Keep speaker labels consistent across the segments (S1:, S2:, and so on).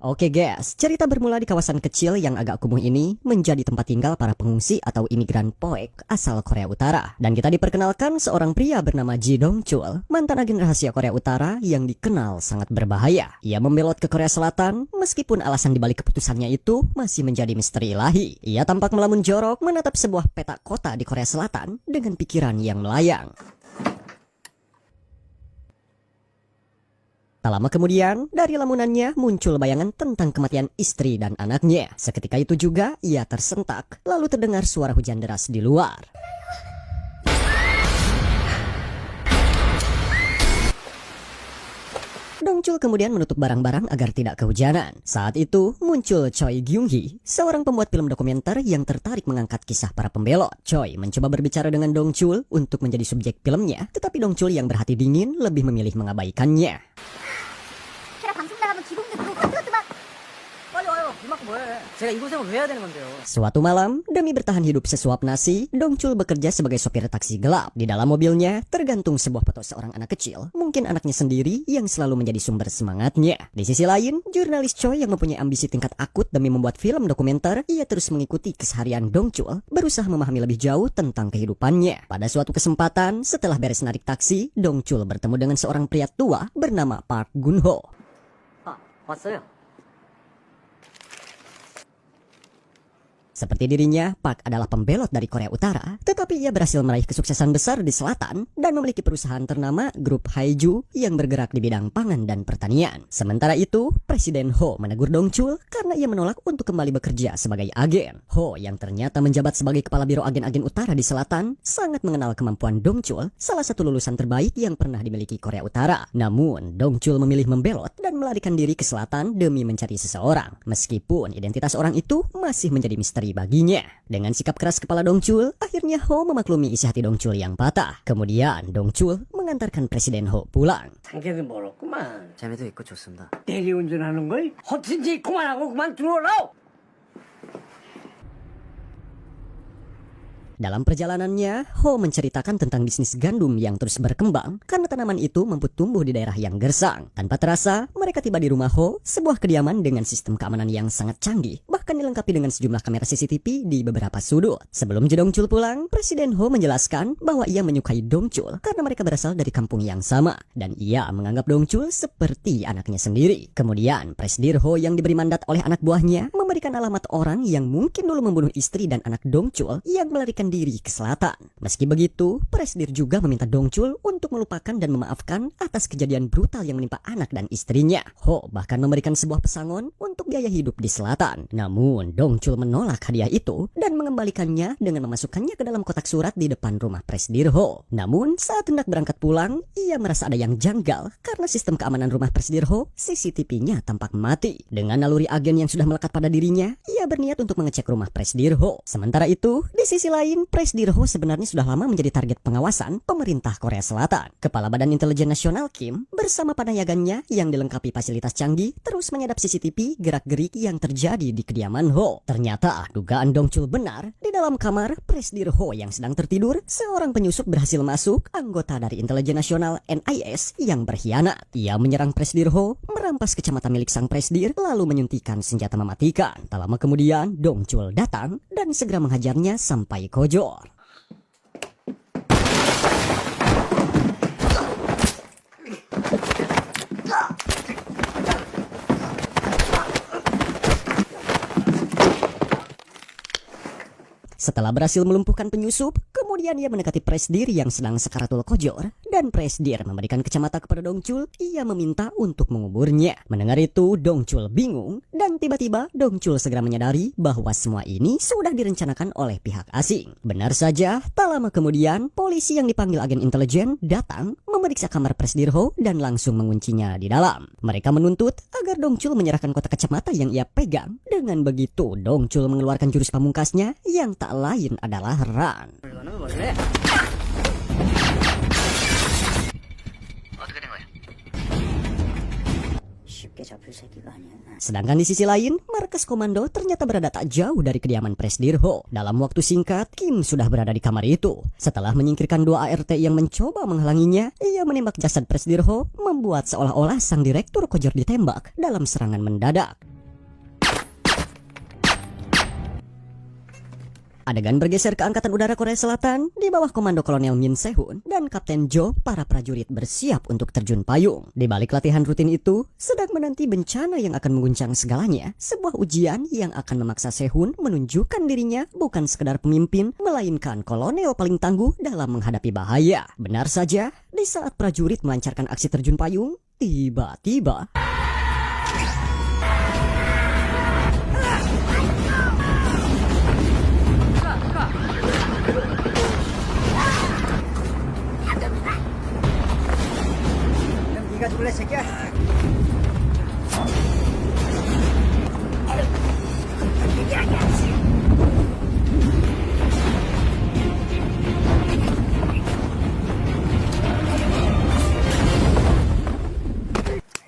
S1: Oke guys, cerita bermula di kawasan kecil yang agak kumuh ini menjadi tempat tinggal para pengungsi atau imigran Poek asal Korea Utara. Dan kita diperkenalkan seorang pria bernama Ji Dong Chul, mantan agen rahasia Korea Utara yang dikenal sangat berbahaya. Ia membelot ke Korea Selatan meskipun alasan dibalik keputusannya itu masih menjadi misteri ilahi. Ia tampak melamun jorok menatap sebuah peta kota di Korea Selatan dengan pikiran yang melayang. Tak lama kemudian, dari lamunannya muncul bayangan tentang kematian istri dan anaknya. Seketika itu juga, ia tersentak, lalu terdengar suara hujan deras di luar. Dong Chul kemudian menutup barang-barang agar tidak kehujanan. Saat itu, muncul Choi Gyung Hee, seorang pembuat film dokumenter yang tertarik mengangkat kisah para pembelot. Choi mencoba berbicara dengan Dong Chul untuk menjadi subjek filmnya, tetapi Dong Chul yang berhati dingin lebih memilih mengabaikannya. Suatu malam, demi bertahan hidup sesuap nasi, Dong Chul bekerja sebagai sopir taksi gelap. Di dalam mobilnya, tergantung sebuah foto seorang anak kecil, mungkin anaknya sendiri yang selalu menjadi sumber semangatnya. Di sisi lain, jurnalis Choi yang mempunyai ambisi tingkat akut demi membuat film dokumenter, ia terus mengikuti keseharian Dong Chul, berusaha memahami lebih jauh tentang kehidupannya. Pada suatu kesempatan, setelah beres narik taksi, Dong Chul bertemu dengan seorang pria tua bernama Park Gun Ho.
S2: 왔어요.
S1: Seperti dirinya, Park adalah pembelot dari Korea Utara, tetapi ia berhasil meraih kesuksesan besar di selatan dan memiliki perusahaan ternama Grup Haeju yang bergerak di bidang pangan dan pertanian. Sementara itu, Presiden Ho menegur Dong Chul karena ia menolak untuk kembali bekerja sebagai agen. Ho yang ternyata menjabat sebagai kepala biro agen-agen utara di selatan, sangat mengenal kemampuan Dong Chul, salah satu lulusan terbaik yang pernah dimiliki Korea Utara. Namun, Dong Chul memilih membelot dan melarikan diri ke selatan demi mencari seseorang, meskipun identitas orang itu masih menjadi misteri baginya. Dengan sikap keras kepala Dong Chul, akhirnya Ho memaklumi isi hati Dong Chul yang patah. Kemudian Dong Chul mengantarkan Presiden Ho pulang.
S2: 상태는 멀었구만.
S3: 재미도 있고 좋습니다.
S2: 대리운전하는 걸 허튼 짓 그만하고 그만 들어오라.
S1: Dalam perjalanannya, Ho menceritakan tentang bisnis gandum yang terus berkembang karena tanaman itu mampu tumbuh di daerah yang gersang. Tanpa terasa, mereka tiba di rumah Ho, sebuah kediaman dengan sistem keamanan yang sangat canggih, bahkan dilengkapi dengan sejumlah kamera CCTV di beberapa sudut. Sebelum Dong Chul pulang, Presiden Ho menjelaskan bahwa ia menyukai Dong Chul karena mereka berasal dari kampung yang sama, dan ia menganggap Dong Chul seperti anaknya sendiri. Kemudian, Presiden Ho yang diberi mandat oleh anak buahnya memberikan alamat orang yang mungkin dulu membunuh istri dan anak Dong Chul yang melarikan diri ke selatan. Meski begitu, Presdir juga meminta Dong Chul untuk melupakan dan memaafkan atas kejadian brutal yang menimpa anak dan istrinya. Ho bahkan memberikan sebuah pesangon untuk biaya hidup di selatan. Namun, Dong Chul menolak hadiah itu dan mengembalikannya dengan memasukkannya ke dalam kotak surat di depan rumah Presdir Ho. Namun, saat hendak berangkat pulang, ia merasa ada yang janggal karena sistem keamanan rumah Presdir Ho, CCTV-nya tampak mati. Dengan naluri agen yang sudah melekat pada dirinya, ia berniat untuk mengecek rumah Presdir Ho. Sementara itu, di sisi lain, Presdir Ho sebenarnya sudah lama menjadi target pengawasan pemerintah Korea Selatan. Kepala Badan Intelijen Nasional Kim bersama panayagannya yang dilengkapi fasilitas canggih terus menyadap CCTV gerak-gerik yang terjadi di kediaman Ho. Ternyata dugaan Dong Chul benar. Di dalam kamar Presdir Ho yang sedang tertidur, seorang penyusup berhasil masuk, anggota dari Intelijen Nasional NIS yang berkhianat. Ia menyerang Presdir Ho, merampas kacamata milik sang Presdir, lalu menyuntikkan senjata mematikan. Tak lama kemudian, Dong Chul datang dan segera menghajarnya sampai kojor. Setelah berhasil melumpuhkan penyusup, kemudian ia mendekati Presdir yang sedang sekaratul kojor, dan Presdir memberikan kacamata kepada Dong Chul. Ia meminta untuk menguburnya. Mendengar itu, Dong Chul bingung, dan tiba-tiba Dong Chul segera menyadari bahwa semua ini sudah direncanakan oleh pihak asing. Benar saja, tak lama kemudian, polisi yang dipanggil agen intelijen datang, memeriksa kamar Presdir Ho dan langsung menguncinya di dalam. Mereka menuntut agar Dong Chul menyerahkan kotak kacamata yang ia pegang. Dengan begitu, Dong Chul mengeluarkan jurus pamungkasnya yang tak lain adalah run. Sedangkan di sisi lain, markas komando ternyata berada tak jauh dari kediaman Presdir Ho. Dalam waktu singkat, Kim sudah berada di kamar itu. Setelah menyingkirkan dua ART yang mencoba menghalanginya, ia menembak jasad Presdir Ho, membuat seolah-olah sang direktur Kojor ditembak dalam serangan mendadak. Adegan bergeser ke Angkatan Udara Korea Selatan di bawah komando Kolonel Min Se-hun dan Kapten Jo. Para prajurit bersiap untuk terjun payung. Di balik latihan rutin itu, sedang menanti bencana yang akan mengguncang segalanya. Sebuah ujian yang akan memaksa Se-hun menunjukkan dirinya bukan sekedar pemimpin, melainkan kolonel paling tangguh dalam menghadapi bahaya. Benar saja, di saat prajurit melancarkan aksi terjun payung, tiba-tiba
S2: 네가 죽을래 새끼야.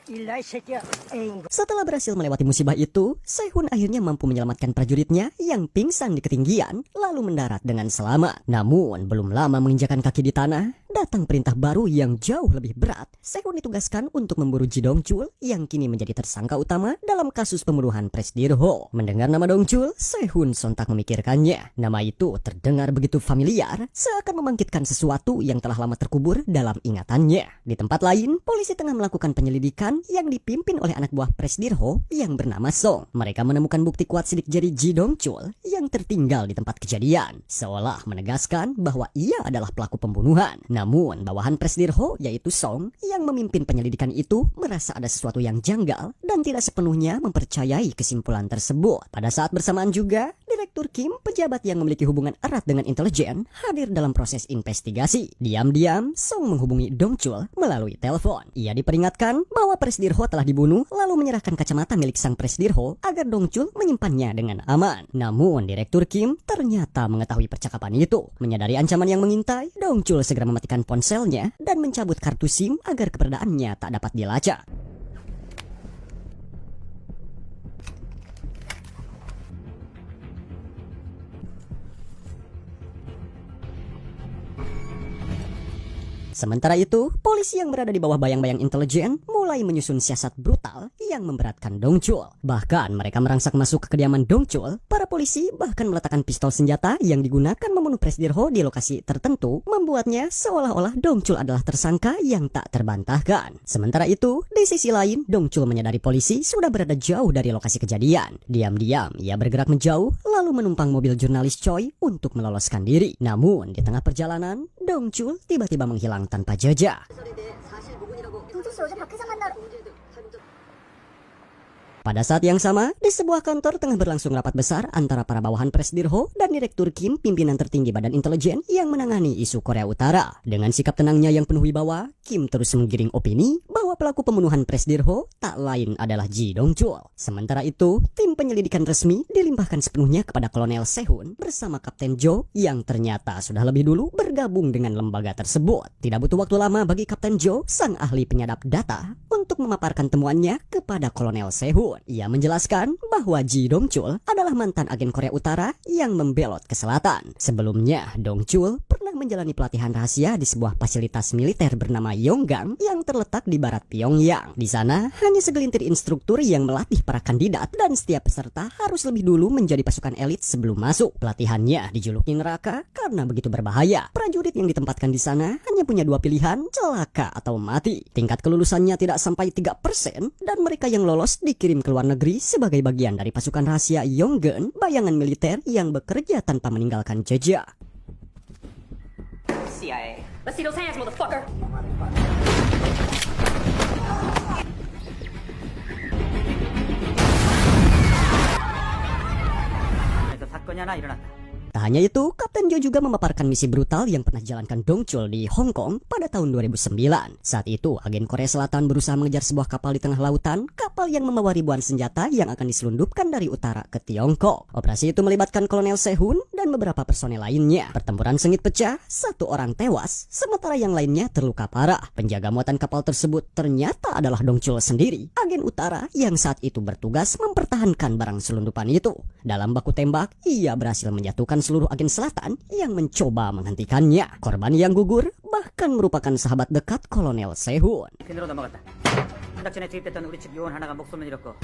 S2: 일라 이 새끼야. 에잉.
S1: setelah berhasil melewati musibah itu, Se-hun akhirnya mampu menyelamatkan prajuritnya yang pingsan di ketinggian, lalu mendarat dengan selamat. Namun, belum lama menginjakan kaki di tanah, datang perintah baru yang jauh lebih berat. Se-hun ditugaskan untuk memburu Ji Dong-chul yang kini menjadi tersangka utama dalam kasus pembunuhan Presdir Ho. Mendengar nama Dong-chul, Se-hun sontak memikirkannya. Nama itu terdengar begitu familiar, seakan membangkitkan sesuatu yang telah lama terkubur dalam ingatannya. Di tempat lain, polisi tengah melakukan penyelidikan yang dipimpin oleh anak buah Presdir Ho yang bernama Song. Mereka menemukan bukti kuat sidik jari Ji Dong-chul yang tertinggal di tempat kejadian, seolah menegaskan bahwa ia adalah pelaku pembunuhan. Namun, bawahan Presdir Ho, yaitu Song, yang memimpin penyelidikan itu merasa ada sesuatu yang janggal dan tidak sepenuhnya mempercayai kesimpulan tersebut. Pada saat bersamaan juga, Direktur Kim, pejabat yang memiliki hubungan erat dengan intelijen, hadir dalam proses investigasi. Diam-diam, Song menghubungi Dong-chul melalui telepon. Ia diperingatkan bahwa Presdir Ho telah dibunuh, lalu menyerahkan kacamata milik sang Presdir Ho agar Dong-chul menyimpannya dengan aman. Namun, Direktur Kim ternyata mengetahui percakapan itu. Menyadari ancaman yang mengintai, Dong-chul segera mematikan ponselnya dan mencabut kartu SIM agar keberadaannya tak dapat dilacak. Sementara itu, polisi yang berada di bawah bayang-bayang intelijen mulai menyusun siasat brutal yang memberatkan Dong-chul. Bahkan mereka merangsak masuk ke kediaman Dong-chul. Para polisi bahkan meletakkan pistol senjata yang digunakan membunuh Presdir Ho di lokasi tertentu, membuatnya seolah-olah Dong-chul adalah tersangka yang tak terbantahkan. Sementara itu, di sisi lain, Dong-chul menyadari polisi sudah berada jauh dari lokasi kejadian. Diam-diam, ia bergerak menjauh, lalu menumpang mobil jurnalis Choi untuk meloloskan diri. Namun, di tengah perjalanan, Dong-chul tiba-tiba menghilang tanpa jejak. Pada saat yang sama, di sebuah kantor tengah berlangsung rapat besar antara para bawahan Presdir Ho dan Direktur Kim, pimpinan tertinggi Badan Intelijen yang menangani isu Korea Utara. Dengan sikap tenangnya yang penuh wibawa, Kim terus menggiring opini bahwa pelaku pembunuhan Presdir Ho tak lain adalah Ji Dong-chul. Sementara itu, tim penyelidikan resmi dilimpahkan sepenuhnya kepada Kolonel Se-hun bersama Kapten Jo yang ternyata sudah lebih dulu bergabung dengan lembaga tersebut. Tidak butuh waktu lama bagi Kapten Jo, sang ahli penyadap data, untuk memaparkan temuannya kepada Kolonel Se-hun. Ia menjelaskan bahwa Ji Dong-chul adalah mantan agen Korea Utara yang membelot ke selatan. Sebelumnya, Dong-chul pernah menjalani pelatihan rahasia di sebuah fasilitas militer bernama Yonggang yang terletak di barat Pyongyang. Di sana, hanya segelintir instruktur yang melatih para kandidat dan setiap peserta harus lebih dulu menjadi pasukan elit sebelum masuk. Pelatihannya dijuluki neraka karena begitu berbahaya. Prajurit yang ditempatkan di sana hanya punya dua pilihan, celaka atau mati. Tingkat kelulusannya tidak sampai 3% dan mereka yang lolos dikirim ke luar negeri sebagai bagian dari pasukan rahasia Yonggen, bayangan militer yang bekerja tanpa meninggalkan jejak.
S3: CIA. Let's see those hands, motherfucker.
S2: 그래서 사건이 하나 일어났다.
S1: Tak hanya itu, Kapten Jo juga memaparkan misi brutal yang pernah jalankan Dong-chul di Hong Kong pada tahun 2009. Saat itu, agen Korea Selatan berusaha mengejar sebuah kapal di tengah lautan, kapal yang membawa ribuan senjata yang akan diselundupkan dari utara ke Tiongkok. Operasi itu melibatkan Kolonel Se-hun dan beberapa personel lainnya. Pertempuran sengit pecah, satu orang tewas, sementara yang lainnya terluka parah. Penjaga muatan kapal tersebut ternyata adalah Dong-chul sendiri, agen utara yang saat itu bertugas mempertahankan barang selundupan itu. Dalam baku tembak, ia berhasil menjatuhkan seluruh agen selatan yang mencoba menghentikannya. Korban yang gugur bahkan merupakan sahabat dekat Kolonel Se-hun.
S2: 핀으로 넘어갔다. 한달 전에 투입됐던 우리 집 요원 하나가 목숨을 잃었고.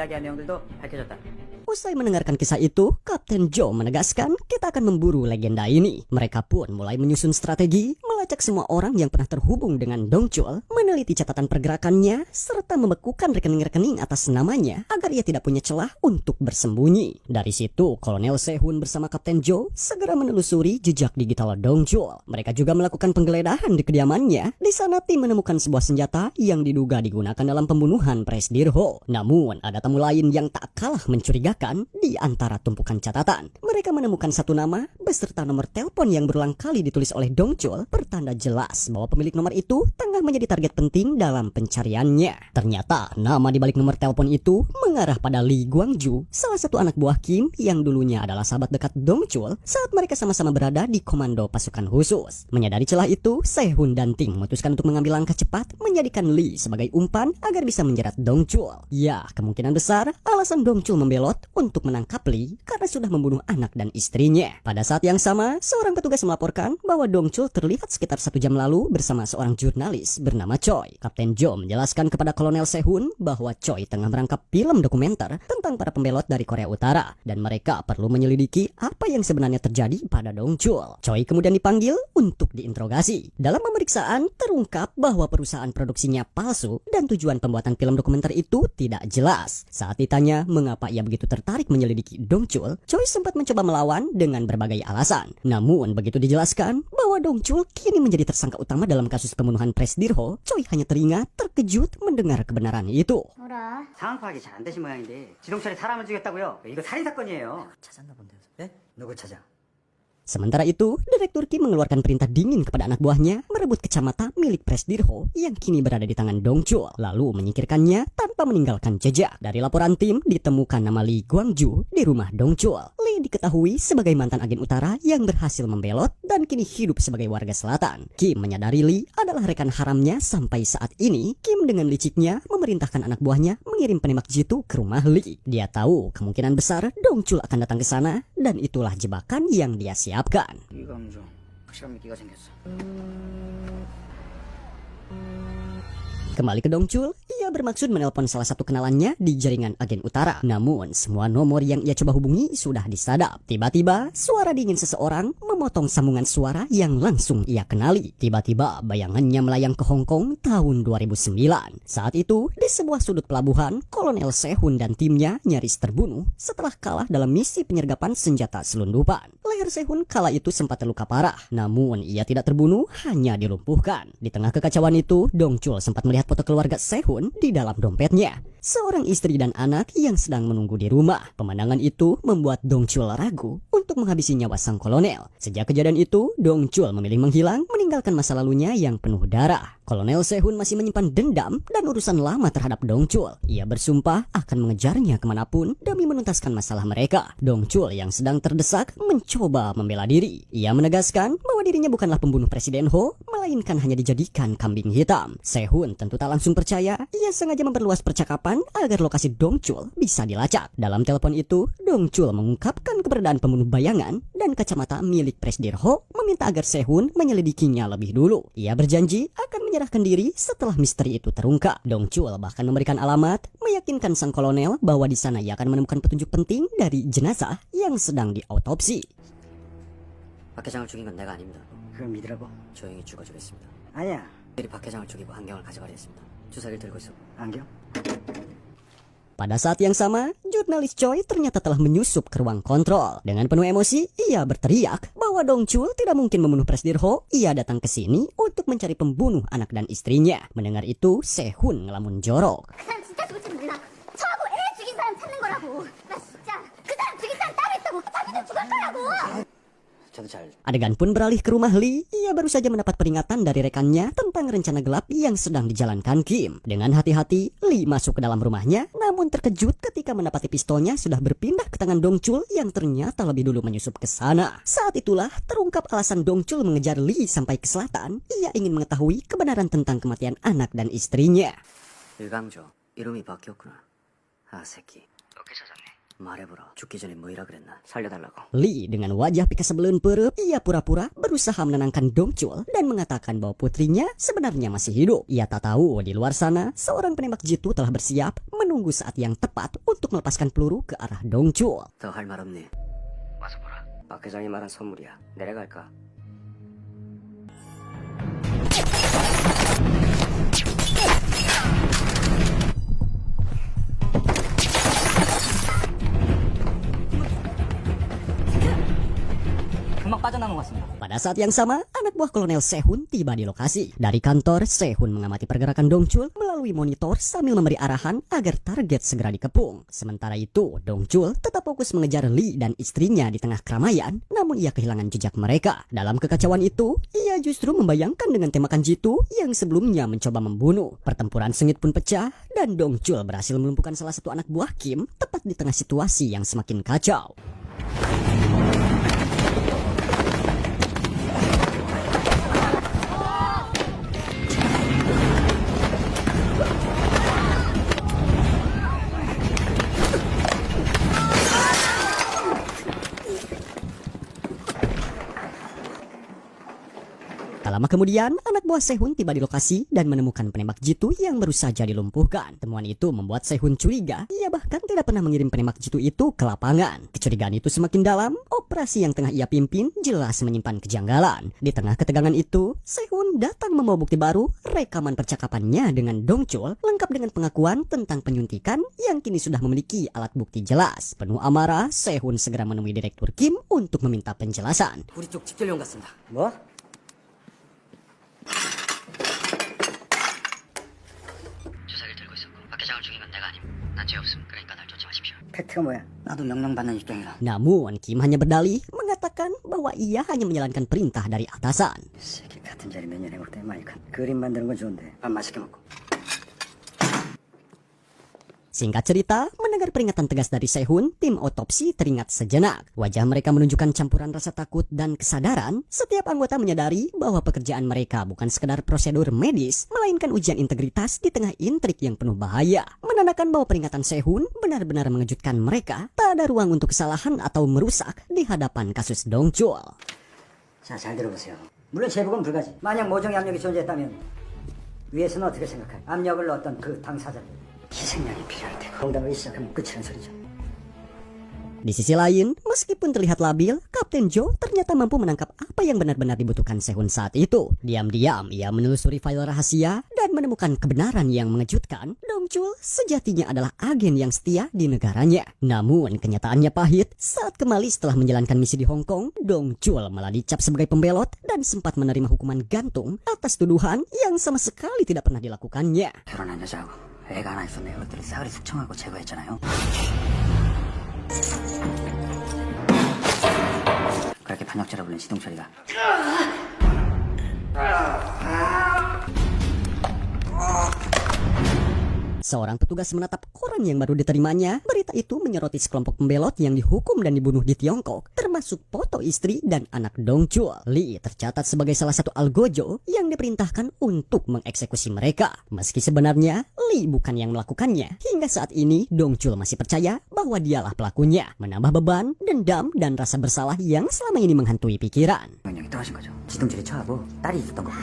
S2: 이야기한 내용들도 밝혀졌다.
S1: Usai mendengarkan kisah itu, Kapten Joe menegaskan kita akan memburu legenda ini. Mereka pun mulai menyusun strategi, melacak semua orang yang pernah terhubung dengan Dongchul, meneliti catatan pergerakannya, serta membekukan rekening-rekening atas namanya agar ia tidak punya celah untuk bersembunyi. Dari situ, Kolonel Sehun bersama Kapten Joe segera menelusuri jejak digital Dongchul. Mereka juga melakukan penggeledahan di kediamannya. Di sana tim menemukan sebuah senjata yang diduga digunakan dalam pembunuhan Presdir Ho. Namun, ada tamu lain yang tak kalah mencurigakan di antara tumpukan catatan. Mereka menemukan satu nama beserta nomor telepon yang berulang kali ditulis oleh Dongchul, pertanda jelas bahwa pemilik nomor itu tengah menjadi target penting dalam pencariannya. Ternyata nama di balik nomor telepon itu mengarah pada Lee Guangju, salah satu anak buah Kim yang dulunya adalah sahabat dekat Dongchul saat mereka sama-sama berada di komando pasukan khusus. Menyadari celah itu, Sehun dan tim memutuskan untuk mengambil langkah cepat menjadikan Lee sebagai umpan agar bisa menjerat Dongchul. Ya, kemungkinan besar alasan Dongchul membelot untuk menangkap Lee karena sudah membunuh anak dan istrinya. Pada saat yang sama, seorang petugas melaporkan bahwa Dongchul terlihat sekitar 1 jam lalu bersama seorang jurnalis bernama Choi. Kapten Joe menjelaskan kepada Kolonel Sehun bahwa Choi tengah merangkap film dokumenter tentang para pembelot dari Korea Utara dan mereka perlu menyelidiki apa yang sebenarnya terjadi pada Dongchul. Choi kemudian dipanggil untuk diinterogasi. Dalam pemeriksaan, terungkap bahwa perusahaan produksinya palsu dan tujuan pembuatan film dokumenter itu tidak jelas. Saat ditanya mengapa ia begitu tertarik menyelidiki Dongchul, Choi sempat mencoba melawan dengan berbagai alasan. Namun begitu dijelaskan bahwa Dongchul kini menjadi tersangka utama dalam kasus pembunuhan Presdir Ho, Choi hanya teringat terkejut mendengar kebenaran itu.
S3: 뭐라?
S2: 상황 파악이 잘 안 되신 모양인데 지동철이 사람을 죽였다고요? 이거 살인 사건이에요.
S4: 찾았나 본데요.
S2: 네? 누굴 찾아?
S1: Sementara itu, Direktur Kim mengeluarkan perintah dingin kepada anak buahnya merebut kacamata milik Presdir Ho yang kini berada di tangan Dongchul, lalu menyingkirkannya tanpa meninggalkan jejak. Dari laporan tim, ditemukan nama Lee Guangju di rumah Dongchul. Lee diketahui sebagai mantan agen utara yang berhasil membelot dan kini hidup sebagai warga selatan. Kim menyadari Lee adalah rekan haramnya sampai saat ini. Kim dengan liciknya memerintahkan anak buahnya mengirim penembak jitu ke rumah Lee. Dia tahu kemungkinan besar Dongchul akan datang ke sana dan itulah jebakan yang dia siapkan.
S2: 이광조 확실한 미끼가 생겼어.
S1: Kembali ke Dongchul, ia bermaksud menelpon salah satu kenalannya di jaringan agen utara. Namun, semua nomor yang ia coba hubungi sudah disadap. Tiba-tiba, suara dingin seseorang memotong sambungan suara yang langsung ia kenali. Tiba-tiba, bayangannya melayang ke Hong Kong tahun 2009. Saat itu, di sebuah sudut pelabuhan, Kolonel Sehun dan timnya nyaris terbunuh setelah kalah dalam misi penyergapan senjata selundupan. Leher Sehun kala itu sempat terluka parah, namun ia tidak terbunuh, hanya dilumpuhkan. Di tengah kekacauan itu, Dongchul sempat melihat foto keluarga Sehun di dalam dompetnya. Seorang istri dan anak yang sedang menunggu di rumah. Pemandangan itu membuat Dongchul ragu untuk menghabisi nyawa sang kolonel. Sejak kejadian itu, Dongchul memilih menghilang, meninggalkan masa lalunya yang penuh darah. Kolonel Sehun masih menyimpan dendam dan urusan lama terhadap Dongchul. Ia bersumpah akan mengejarnya kemanapun demi menuntaskan masalah mereka. Dongchul yang sedang terdesak mencoba membela diri. Ia menegaskan bahwa dirinya bukanlah pembunuh Presiden Ho, melainkan hanya dijadikan kambing hitam. Sehun tentu tak langsung percaya. Ia sengaja memperluas percakapan agar lokasi Dongchul bisa dilacak. Dalam telepon itu, Dongchul mengungkapkan keberadaan pembunuh bayangan dan kacamata milik Presiden Ho, meminta agar Sehun menyelidikinya lebih dulu. Ia berjanji akan menyerahkan diri setelah misteri itu terungkap. Dongchul bahkan memberikan alamat, meyakinkan sang kolonel bahwa di sana ia akan menemukan petunjuk penting dari jenazah yang sedang diautopsi.
S4: 박 회장을 죽인 건 내가 아닙니다.
S2: 그걸 믿으라고?
S4: 조용히 죽어주겠습니다.
S2: 아니야.
S4: 들이 박 회장을 죽이고 안경을 가져가려 했습니다. 주사기를 들고 있어.
S2: 안경?
S1: Pada saat yang sama, jurnalis Choi ternyata telah menyusup ke ruang kontrol. Dengan penuh emosi, ia berteriak bahwa Dongchul tidak mungkin membunuh Presdir Ho. Ia datang ke sini untuk mencari pembunuh anak dan istrinya. Mendengar itu, Sehun ngelamun jorok.
S3: 그 사람 진짜 죽을 줄 몰라. 저하고 애 죽인 사람 찾는 거라고. 나 진짜 그 사람 죽인 사람 따로 있다고. 자기도 죽을 거라고.
S4: 저도 잘
S1: Adegan pun beralih ke rumah Lee. Ia baru saja mendapat peringatan dari rekannya tentang rencana gelap yang sedang dijalankan Kim. Dengan hati-hati, Lee masuk ke dalam rumahnya, namun terkejut ketika mendapati pistolnya sudah berpindah ke tangan Dongchul yang ternyata lebih dulu menyusup ke sana. Saat itulah terungkap alasan Dongchul mengejar Lee sampai ke selatan. Ia ingin mengetahui kebenaran tentang kematian anak dan istrinya.
S4: 일강조 이름이 바뀌었구나. 아 새끼.
S2: 어떻게 찾았네?
S4: 말해보라. 죽기 전에 뭐이라 그랬나? 살려달라고.
S1: Lee dengan wajah pika sebelun perut, ia pura-pura berusaha menenangkan Dongchul dan mengatakan bahwa putrinya sebenarnya masih hidup. Ia tak tahu di luar sana seorang penembak jitu telah bersiap menunggu saat yang tepat untuk melepaskan peluru ke arah Dongchul.
S4: 더 할 말 없니? 와서 보라. 박 회장이 말한 선물이야. 내려갈까?
S2: 금방 빠져나간 것 같습니다.
S1: Pada saat yang sama, anak buah Kolonel Sehun tiba di lokasi. Dari kantor, Sehun mengamati pergerakan Dongchul melalui monitor sambil memberi arahan agar target segera dikepung. Sementara itu, Dongchul tetap fokus mengejar Lee dan istrinya di tengah keramaian, namun ia kehilangan jejak mereka. Dalam kekacauan itu, ia justru membayangkan dengan tembakan jitu yang sebelumnya mencoba membunuh. Pertempuran sengit pun pecah, dan Dongchul berhasil melumpuhkan salah satu anak buah Kim tepat di tengah situasi yang semakin kacau. Tak lama kemudian, anak buah Sehun tiba di lokasi dan menemukan penembak jitu yang baru saja dilumpuhkan. Temuan itu membuat Sehun curiga. Ia bahkan tidak pernah mengirim penembak jitu itu ke lapangan. Kecurigaan itu semakin dalam. Operasi yang tengah ia pimpin jelas menyimpan kejanggalan. Di tengah ketegangan itu, Sehun datang membawa bukti baru, rekaman percakapannya dengan Dongchul, lengkap dengan pengakuan tentang penyuntikan yang kini sudah memiliki alat bukti jelas. Penuh amarah, Sehun segera menemui Direktur Kim untuk meminta penjelasan.
S4: 우리 쪽 집결용 같습니다.
S2: 뭐?
S4: 주사기를 들고 있었고 박 회장을 죽인 건 내가 아님. 난 죄 없음. 그러니까 날 쫓지 마십시오.
S2: 팩트가 뭐야? 나도 명령받는 입장이라.
S1: Namun, Kim hanya berdalih mengatakan bahwa ia hanya menjalankan perintah dari atasan.
S2: 이 새끼 같은 자리 몇 년 해먹다 마니까 그림 만드는 건 좋은데 밥 맛있게 먹고.
S1: Singkat cerita, mendengar peringatan tegas dari Sehun, tim otopsi teringat sejenak. Wajah mereka menunjukkan campuran rasa takut dan kesadaran. Setiap anggota menyadari bahwa pekerjaan mereka bukan sekedar prosedur medis, melainkan ujian integritas di tengah intrik yang penuh bahaya. Menandakan bahwa peringatan Sehun benar-benar mengejutkan mereka. Tak ada ruang untuk kesalahan atau merusak di hadapan kasus Dongchul.
S2: 자, 잘 들어보세요. 물론 제복은 불가지. 만약 모종의 압력이 존재했다면 위에서는 어떻게 생각해? 압력을 넣었던 그 당사자들 희생양이 필요할 테고 공당을 시작하면 끝이란 소리죠.
S1: Di sisi lain, meskipun terlihat labil, Kapten Joe ternyata mampu menangkap apa yang benar-benar dibutuhkan Sehun saat itu. Diam-diam, ia menelusuri file rahasia dan menemukan kebenaran yang mengejutkan. Dongchul sejatinya adalah agen yang setia di negaranya. Namun, kenyataannya pahit. Saat kembali setelah menjalankan misi di Hong Kong, Dongchul malah dicap sebagai pembelot dan sempat menerima hukuman gantung atas tuduhan yang sama sekali tidak pernah dilakukannya.
S2: 결혼한 여자하고 애가 하나 있었네. 이것들을 싸그리 숙청하고 제거했잖아요. 그렇게 반역죄라 불린 시동철이가
S1: Seorang petugas menatap koran yang baru diterimanya. Berita itu menyoroti sekelompok pembelot yang dihukum dan dibunuh di Tiongkok, termasuk foto istri dan anak Dongchul. Lee tercatat sebagai salah satu algojo yang diperintahkan untuk mengeksekusi mereka. Meski sebenarnya Lee bukan yang melakukannya. Hingga saat ini Dongchul masih percaya bahwa dialah pelakunya, menambah beban, dendam, dan rasa bersalah yang selama ini menghantui pikiran.
S2: 명령이 떨어진 거죠. 지동철이 처하고 딸이 있었던 거고.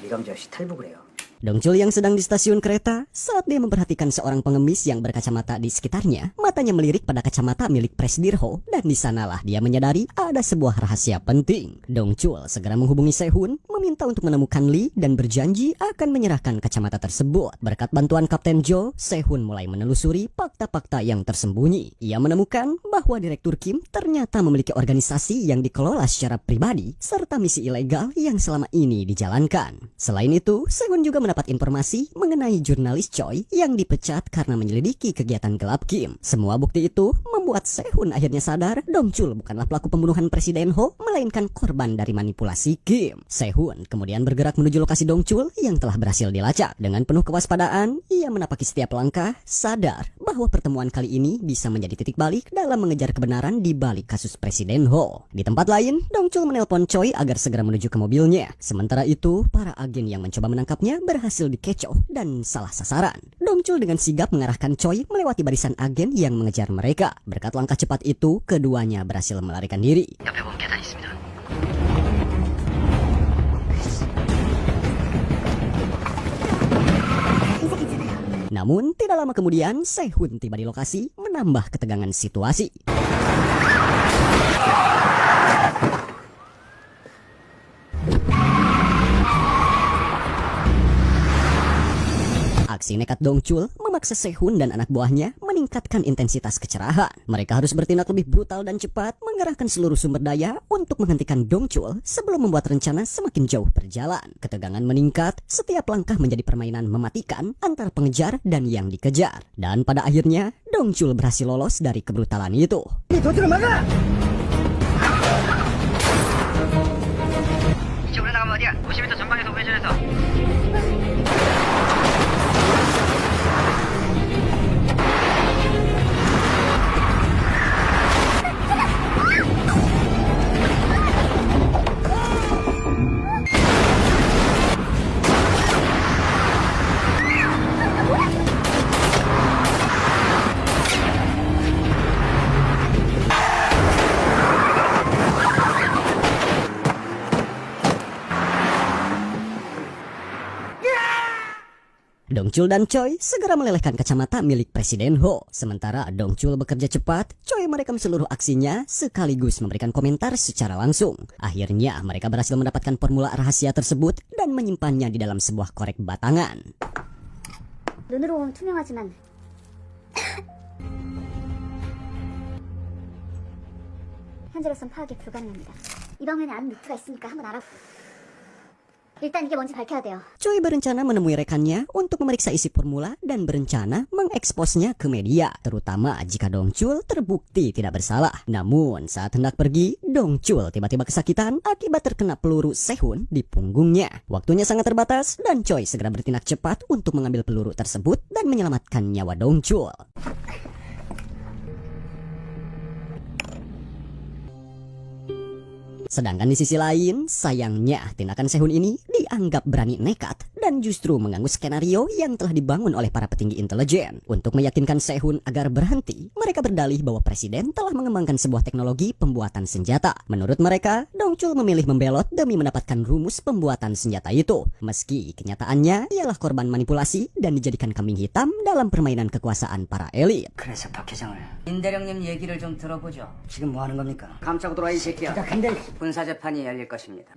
S2: 이감자 없이 탈북을 해요.
S1: Dongchul yang sedang di stasiun kereta, saat dia memperhatikan seorang pengemis yang berkacamata di sekitarnya, matanya melirik pada kacamata milik Presidir Ho, dan di sanalah dia menyadari ada sebuah rahasia penting. Dongchul segera menghubungi Sehun, meminta untuk menemukan Lee dan berjanji akan menyerahkan kacamata tersebut. Berkat bantuan Kapten Joe, Sehun mulai menelusuri fakta-fakta yang tersembunyi. Ia menemukan bahwa Direktur Kim ternyata memiliki organisasi yang dikelola secara pribadi, serta misi ilegal yang selama ini dijalankan. Selain itu, Sehun juga mendapat informasi mengenai jurnalis Choi yang dipecat karena menyelidiki kegiatan gelap Kim. Semua bukti itu membuat Sehun akhirnya sadar Dongchul bukanlah pelaku pembunuhan Presiden Ho, melainkan korban dari manipulasi Kim. Sehun Sehun kemudian bergerak menuju lokasi Dongchul yang telah berhasil dilacak. Dengan penuh kewaspadaan, ia menapaki setiap langkah, sadar bahwa pertemuan kali ini bisa menjadi titik balik dalam mengejar kebenaran di balik kasus Presiden Ho. Di tempat lain, Dongchul menelpon Choi agar segera menuju ke mobilnya. Sementara itu, para agen yang mencoba menangkapnya berhasil dikecoh dan salah sasaran. Dongchul dengan sigap mengarahkan Choi melewati barisan agen yang mengejar mereka. Berkat langkah cepat itu, keduanya berhasil melarikan diri.
S4: 옆에 보면 계단이 있습니다.
S1: Namun, tidak lama kemudian, Sehun tiba di lokasi menambah ketegangan situasi. Aksi nekat Dongchul memaksa Sehun dan anak buahnya meningkatkan intensitas kecerahan. Mereka harus bertindak lebih brutal dan cepat, mengerahkan seluruh sumber daya untuk menghentikan Dongchul sebelum membuat rencana semakin jauh berjalan. Ketegangan meningkat, setiap langkah menjadi permainan mematikan antara pengejar dan yang dikejar. Dan pada akhirnya, Dongchul berhasil lolos dari kebrutalan itu.
S4: 이쪽으로 나가면 어디야? 50m 전방에서 우회전해서.
S1: Dongchul dan Choi segera melelehkan kacamata milik Presiden Ho. Sementara Dongchul bekerja cepat, Choi merekam seluruh aksinya sekaligus memberikan komentar secara langsung. Akhirnya mereka berhasil mendapatkan formula rahasia tersebut dan menyimpannya di dalam sebuah korek batangan.
S3: 눈으로 보면 투명하지만 현재로선 파악이 불가능합니다. 이 방면에 아는 루트가 있으니까 한번 알아. 일단 이게 뭔지 밝혀야 돼요.
S1: Choi berencana menemui rekannya untuk memeriksa isi formula dan berencana mengeksposnya ke media, terutama jika Dongchul terbukti tidak bersalah. Namun saat hendak pergi, Dongchul tiba-tiba kesakitan akibat terkena peluru Sehun di punggungnya. Waktunya sangat terbatas dan Choi segera bertindak cepat untuk mengambil peluru tersebut dan menyelamatkan nyawa Dongchul. Sedangkan di sisi lain, sayangnya tindakan Sehun ini dianggap berani nekat dan justru mengganggu skenario yang telah dibangun oleh para petinggi intelijen. Untuk meyakinkan Sehun agar berhenti, mereka berdalih bahwa Presiden telah mengembangkan sebuah teknologi pembuatan senjata. Menurut mereka, Dongchul memilih membelot demi mendapatkan rumus pembuatan senjata itu. Meski kenyataannya ialah korban manipulasi dan dijadikan kambing hitam dalam permainan kekuasaan para elit.
S2: 그래서 박 회장을
S4: 임대령님 얘기를 좀 들어보죠.
S2: 지금 뭐 하는 겁니까?
S4: 깜짝 돌아 이 새끼야.
S2: 근데
S4: 군사재판이 열릴 것입니다.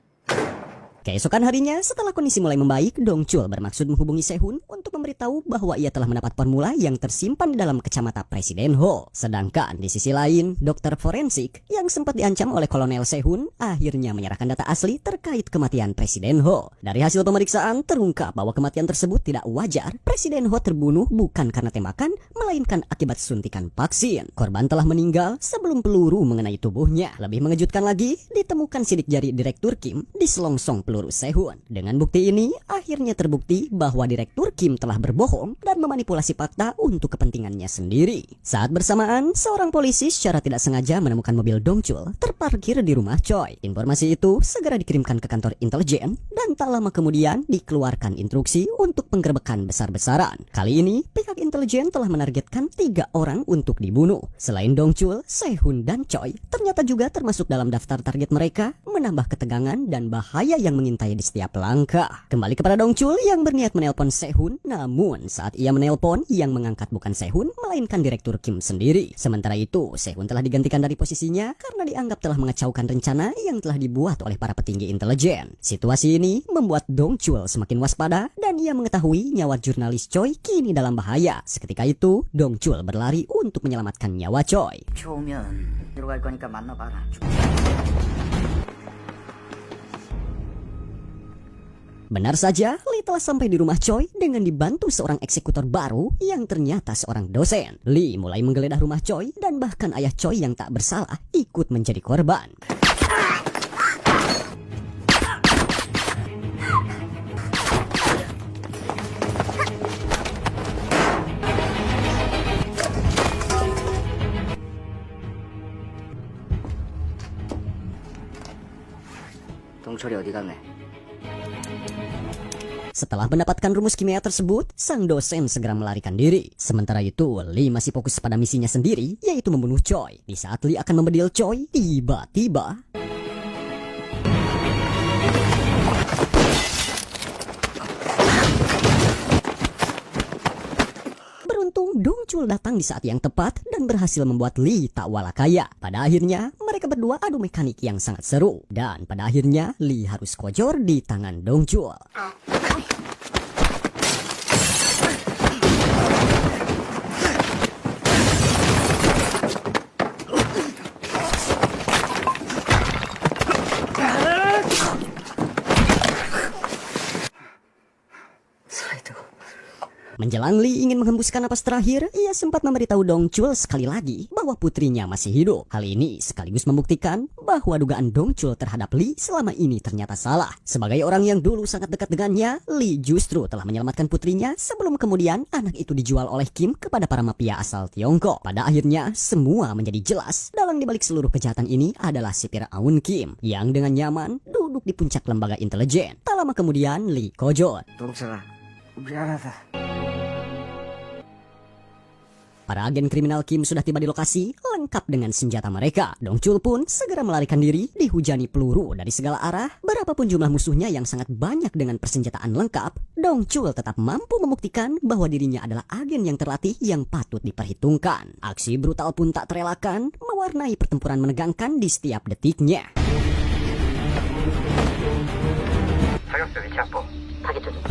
S1: Keesokan harinya, setelah kondisi mulai membaik, Dongchul bermaksud menghubungi Sehun untuk memberitahu bahwa ia telah mendapat formula yang tersimpan di dalam kacamata Presiden Ho. Sedangkan di sisi lain, dokter forensik yang sempat diancam oleh Kolonel Sehun akhirnya menyerahkan data asli terkait kematian Presiden Ho. Dari hasil pemeriksaan, terungkap bahwa kematian tersebut tidak wajar. Presiden Ho terbunuh bukan karena tembakan, melainkan akibat suntikan vaksin. Korban telah meninggal sebelum peluru mengenai tubuhnya. Lebih mengejutkan lagi, ditemukan sidik jari Direktur Kim di selongsong peluru Sehun. Dengan bukti ini, akhirnya terbukti bahwa Direktur Kim telah berbohong dan memanipulasi fakta untuk kepentingannya sendiri. Saat bersamaan, seorang polisi secara tidak sengaja menemukan mobil Dongchul terparkir di rumah Choi. Informasi itu segera dikirimkan ke kantor intelijen dan tak lama kemudian dikeluarkan instruksi untuk penggerbekan besar-besaran. Kali ini, pihak intelijen telah menargetkan 3 orang untuk dibunuh. Selain Dongchul, Sehun dan Choi ternyata juga termasuk dalam daftar target mereka, menambah ketegangan dan bahaya yang mengintai di setiap langkah. Kembali kepada Dongchul yang berniat menelpon Sehun, namun saat ia menelpon, yang mengangkat bukan Sehun, melainkan Direktur Kim sendiri. Sementara itu, Sehun telah digantikan dari posisinya karena dianggap telah mengacaukan rencana yang telah dibuat oleh para petinggi intelijen. Situasi ini membuat Dongchul semakin waspada dan ia mengetahui nyawa jurnalis Choi kini dalam bahaya. Seketika itu, Dongchul berlari untuk menyelamatkan nyawa Choi.
S2: 좋으면 들어갈 거니까 만나봐라.
S1: Benar saja, Lee telah sampai di rumah Choi dengan dibantu seorang eksekutor baru yang ternyata seorang dosen. Lee mulai menggeledah rumah Choi dan bahkan ayah Choi yang tak bersalah ikut menjadi korban.
S2: 동철이 어디 갔네?
S1: Setelah mendapatkan rumus kimia tersebut, sang dosen segera melarikan diri. Sementara itu, Lee masih fokus pada misinya sendiri, yaitu membunuh Choi. Di saat Lee akan membedil Choi, tiba-tiba beruntung Dong Chul datang di saat yang tepat dan berhasil membuat Lee tak walakaya. Pada akhirnya, mereka berdua adu mekanik yang sangat seru. Dan pada akhirnya, Lee harus kojor di tangan Dong Chul. Menjelang Lee ingin menghembuskan napas terakhir, ia sempat memberitahu Dong Chul sekali lagi bahwa putrinya masih hidup. Hal ini sekaligus membuktikan bahwa dugaan Dong Chul terhadap Lee selama ini ternyata salah. Sebagai orang yang dulu sangat dekat dengannya, Lee justru telah menyelamatkan putrinya sebelum kemudian anak itu dijual oleh Kim kepada para mafia asal Tiongkok. Pada akhirnya, semua menjadi jelas. Dalang dibalik seluruh kejahatan ini adalah sipir Aun Kim yang dengan nyaman duduk di puncak lembaga intelijen. Tak lama kemudian, Lee kojor.
S2: 동철아, 미안하다.
S1: Para agen kriminal Kim sudah tiba di lokasi lengkap dengan senjata mereka. Dong Chul pun segera melarikan diri dihujani peluru dari segala arah. Berapapun jumlah musuhnya yang sangat banyak dengan persenjataan lengkap, Dong Chul tetap mampu membuktikan bahwa dirinya adalah agen yang terlatih yang patut diperhitungkan. Aksi brutal pun tak terelakkan, mewarnai pertempuran menegangkan di setiap detiknya.
S2: 사격대 위치 확보. 타겟 조준.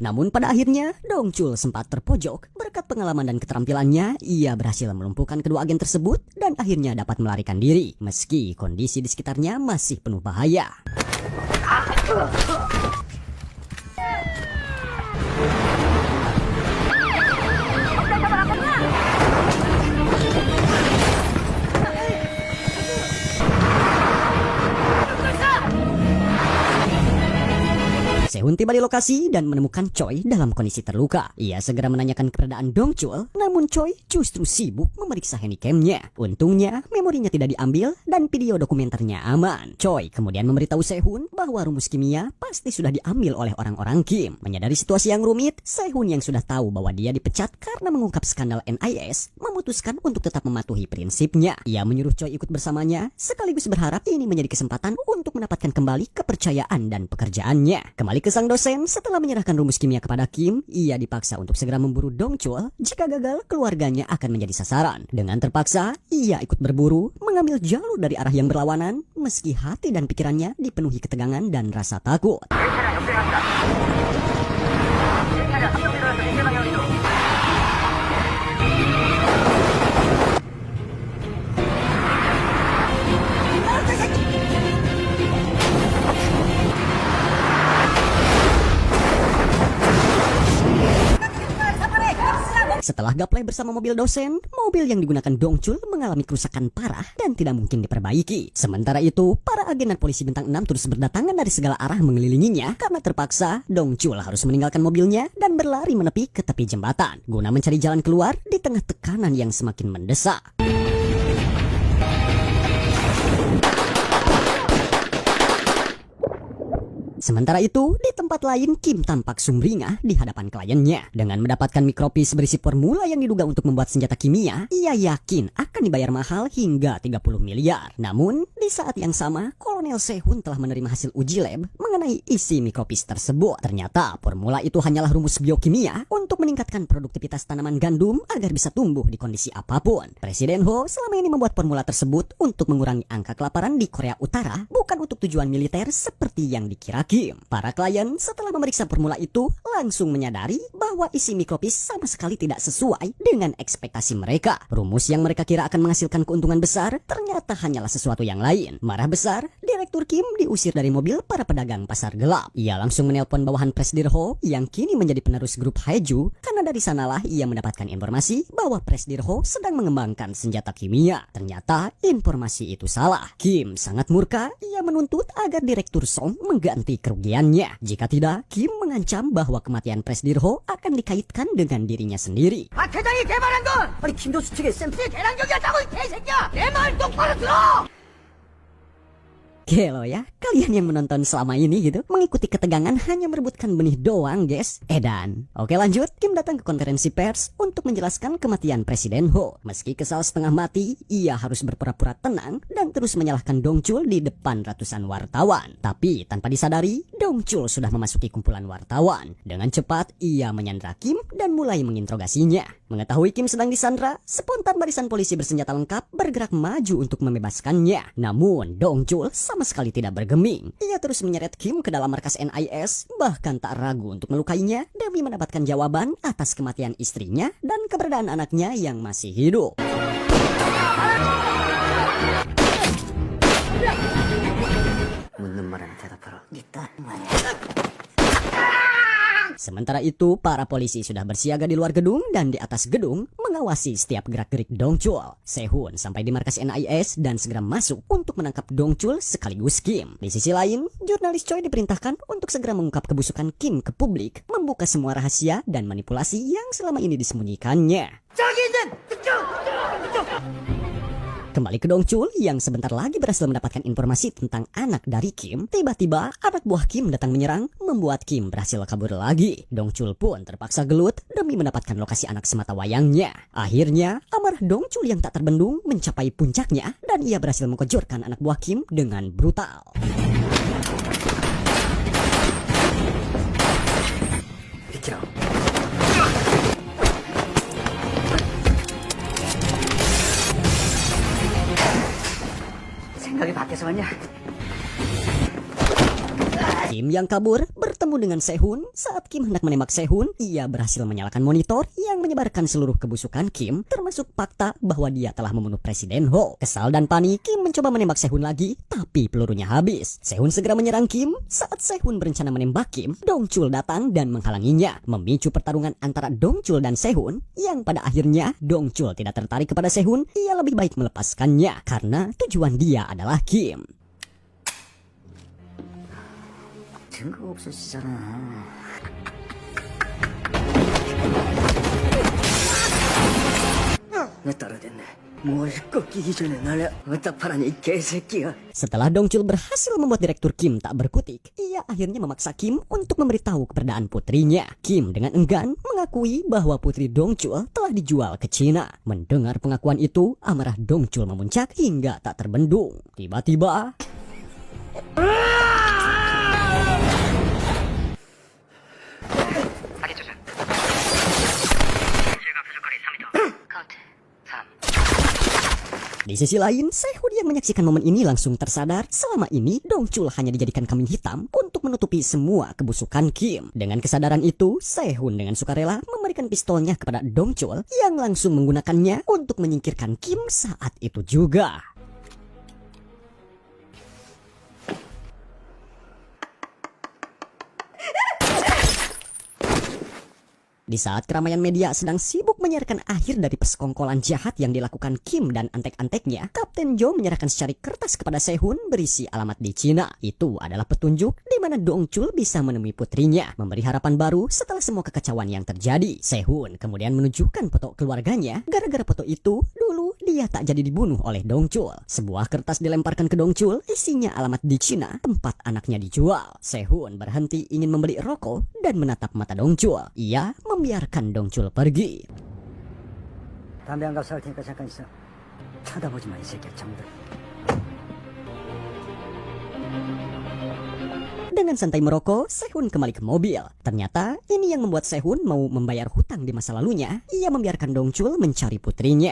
S1: Namun pada akhirnya, Dong Chul sempat terpojok. Berkat pengalaman dan keterampilannya, ia berhasil melumpuhkan kedua agen tersebut dan akhirnya dapat melarikan diri. Meski kondisi di sekitarnya masih penuh bahaya. Sehun tiba di lokasi dan menemukan Choi dalam kondisi terluka. Ia segera menanyakan keberadaan Dong Chul, namun Choi justru sibuk memeriksa handycam-nya. Untungnya, memorinya tidak diambil dan video dokumenternya aman. Choi kemudian memberitahu Sehun bahwa rumus kimia pasti sudah diambil oleh orang-orang Kim. Menyadari situasi yang rumit, Sehun yang sudah tahu bahwa dia dipecat karena mengungkap skandal NIS, memutuskan untuk tetap mematuhi prinsipnya. Ia menyuruh Choi ikut bersamanya, sekaligus berharap ini menjadi kesempatan untuk mendapatkan kembali kepercayaan dan pekerjaannya. Kembali ke sang dosen, setelah menyerahkan rumus kimia kepada Kim, ia dipaksa untuk segera memburu Dong Chul. Jika gagal, keluarganya akan menjadi sasaran. Dengan terpaksa, ia ikut berburu, mengambil jalur dari arah yang berlawanan, meski hati dan pikirannya dipenuhi ketegangan dan rasa takut. Setelah gapleh bersama mobil dosen, mobil yang digunakan Dong Chul mengalami kerusakan parah dan tidak mungkin diperbaiki. Sementara itu, para agen dan polisi bintang 6 terus berdatangan dari segala arah mengelilinginya. Karena terpaksa, Dong Chul harus meninggalkan mobilnya dan berlari menepi ke tepi jembatan guna mencari jalan keluar di tengah tekanan yang semakin mendesak. Sementara itu, di tempat lain Kim tampak sumringah di hadapan kliennya. Dengan mendapatkan mikropis berisi formula yang diduga untuk membuat senjata kimia, ia yakin akan dibayar mahal hingga 30 miliar. Namun, di saat yang sama, Kolonel Sehun telah menerima hasil uji lab mengenai isi mikropis tersebut. Ternyata, formula itu hanyalah rumus biokimia untuk meningkatkan produktivitas tanaman gandum agar bisa tumbuh di kondisi apapun. Presiden Ho selama ini membuat formula tersebut untuk mengurangi angka kelaparan di Korea Utara, bukan untuk tujuan militer seperti yang dikira Kim. Para klien setelah memeriksa formula itu langsung menyadari bahwa isi mikropis sama sekali tidak sesuai dengan ekspektasi mereka. Rumus yang mereka kira akan menghasilkan keuntungan besar ternyata hanyalah sesuatu yang lain. lain, marah besar, Direktur Kim diusir dari mobil para pedagang pasar gelap. Ia langsung menelpon bawahan Presidir Ho yang kini menjadi penerus grup Haeju, karena dari sanalah ia mendapatkan informasi bahwa Presidir Ho sedang mengembangkan senjata kimia. Ternyata informasi itu salah. Kim sangat murka, ia menuntut agar Direktur Song mengganti kerugiannya. Jika tidak, Kim mengancam bahwa kematian Presidir Ho akan dikaitkan dengan dirinya sendiri.
S2: 아 대장이 개발한 건 아니 김도수 측의 샘플의 대량격이었다고 이 개새끼야 내 말 똑바로 들어.
S1: Gelo ya, kalian yang menonton selama ini gitu, mengikuti ketegangan hanya merebutkan benih doang guys. Edan. Oke lanjut, Kim datang ke konferensi pers untuk menjelaskan kematian Presiden Ho. Meski kesal setengah mati, ia harus berpura-pura tenang dan terus menyalahkan Dongchul di depan ratusan wartawan. Tapi tanpa disadari, Dongchul sudah memasuki kumpulan wartawan. Dengan cepat, ia menyandra Kim dan mulai menginterogasinya. Mengetahui Kim sedang disandra, spontan barisan polisi bersenjata lengkap bergerak maju untuk membebaskannya. Namun, Dongchul sama sekali tidak bergeming. Ia terus menyeret Kim ke dalam markas NIS, bahkan tak ragu untuk melukainya demi mendapatkan jawaban atas kematian istrinya dan keberadaan anaknya yang masih hidup.
S2: 묻는 말에는 대답하라. 네 딸만이야.
S1: Sementara itu, para polisi sudah bersiaga di luar gedung dan di atas gedung mengawasi setiap gerak-gerik Dongchul. Sehun sampai di markas NIS dan segera masuk untuk menangkap Dongchul sekaligus Kim. Di sisi lain, jurnalis Choi diperintahkan untuk segera mengungkap kebusukan Kim ke publik, membuka semua rahasia dan manipulasi yang selama ini disembunyikannya. Kembali ke Dongchul yang sebentar lagi berhasil mendapatkan informasi tentang anak dari Kim. Tiba-tiba anak buah Kim datang menyerang, membuat Kim berhasil kabur lagi. Dongchul pun terpaksa gelut demi mendapatkan lokasi anak semata wayangnya. Akhirnya amarah Dongchul yang tak terbendung mencapai puncaknya dan ia berhasil mengkejorkan anak buah Kim dengan brutal.
S2: 비켜. 생각이 바뀌어서 왔냐?
S1: Kim yang kabur bertemu dengan Sehun. Saat Kim hendak menembak Sehun, ia berhasil menyalakan monitor yang menyebarkan seluruh kebusukan Kim, termasuk fakta bahwa dia telah membunuh Presiden Ho. Kesal dan panik, Kim mencoba menembak Sehun lagi, tapi pelurunya habis. Sehun segera menyerang Kim. Saat Sehun berencana menembak Kim, Dongchul datang dan menghalanginya, memicu pertarungan antara Dongchul dan Sehun, yang pada akhirnya Dongchul tidak tertarik kepada Sehun. Ia lebih baik melepaskannya karena tujuan dia adalah Kim.
S2: 증거 없으시잖아. 내 따라댔네. 뭘 꺾이기 전에 날 어디다 팔아니 이 개새끼야.
S1: Setelah Dongchul berhasil membuat Direktur Kim tak berkutik, ia akhirnya memaksa Kim untuk memberitahu keberadaan putrinya. Kim dengan enggan mengakui bahwa putri Dongchul telah dijual ke Cina. Mendengar pengakuan itu, amarah Dongchul memuncak hingga tak terbendung. Tiba-tiba
S4: 사기 조준. 실각 표적거리 3m. 카운트 3.
S1: di sisi lain, Sehun yang menyaksikan momen ini langsung tersadar selama ini Dongchul hanya dijadikan kambing hitam untuk menutupi semua kebusukan Kim. Dengan kesadaran itu, Sehun dengan sukarela memberikan pistolnya kepada Dongchul yang langsung menggunakannya untuk menyingkirkan Kim saat itu juga. Di saat keramaian media sedang sibuk menyiarkan akhir dari persekongkolan jahat yang dilakukan Kim dan antek-anteknya, Kapten Jo menyerahkan secari kertas kepada Sehun berisi alamat di Cina. Itu adalah petunjuk di mana Dongchul bisa menemui putrinya, memberi harapan baru setelah semua kekacauan yang terjadi. Sehun kemudian menunjukkan foto keluarganya. Gara-gara foto itu, dulu dia tak jadi dibunuh oleh Dongchul. Sebuah kertas dilemparkan ke Dongchul, isinya alamat di Cina, tempat anaknya dijual. Sehun berhenti ingin membeli rokok dan menatap mata Dongchul. Ia membiarkan Dongchul pergi.
S2: 담배 한 갑 사올 테니까 잠깐 있어. 쳐다보지 마, 이 새끼야, 정들.
S1: Dengan santai merokok, Sehun kembali ke mobil. Ternyata ini yang membuat Sehun mau membayar hutang di masa lalunya. Ia membiarkan Dongchul mencari putrinya.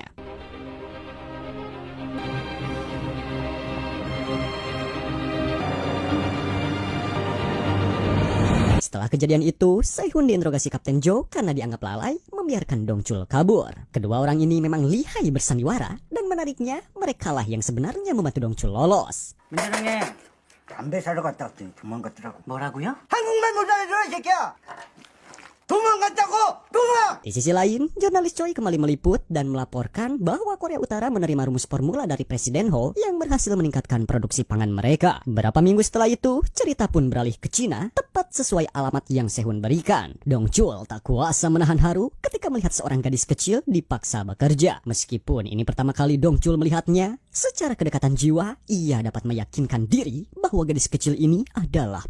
S1: Setelah kejadian itu, Sehun diinterogasi Kapten Jo karena dianggap lalai membiarkan Dongchul kabur. Kedua orang ini memang lihai bersandiwara dan menariknya mereka lah yang sebenarnya membantu Dongchul lolos.
S2: 민주령님 담배 사러 갔다 왔더니 도망갔더라고.
S4: 뭐라고요?
S2: 한국말 못하는 이 새끼야. 도망갔다고! 도망!
S1: Di sisi lain, jurnalis Choi kembali meliput dan melaporkan bahwa Korea Utara menerima rumus formula dari Presiden Ho yang berhasil meningkatkan produksi pangan mereka. Beberapa minggu setelah itu, cerita pun beralih ke Cina, tepat sesuai alamat yang Sehun berikan. Dongchul tak kuasa menahan haru ketika melihat seorang gadis kecil dipaksa bekerja. Meskipun ini pertama kali Dongchul melihatnya, secara kedekatan jiwa, ia dapat meyakinkan diri bahwa gadis kecil ini adalah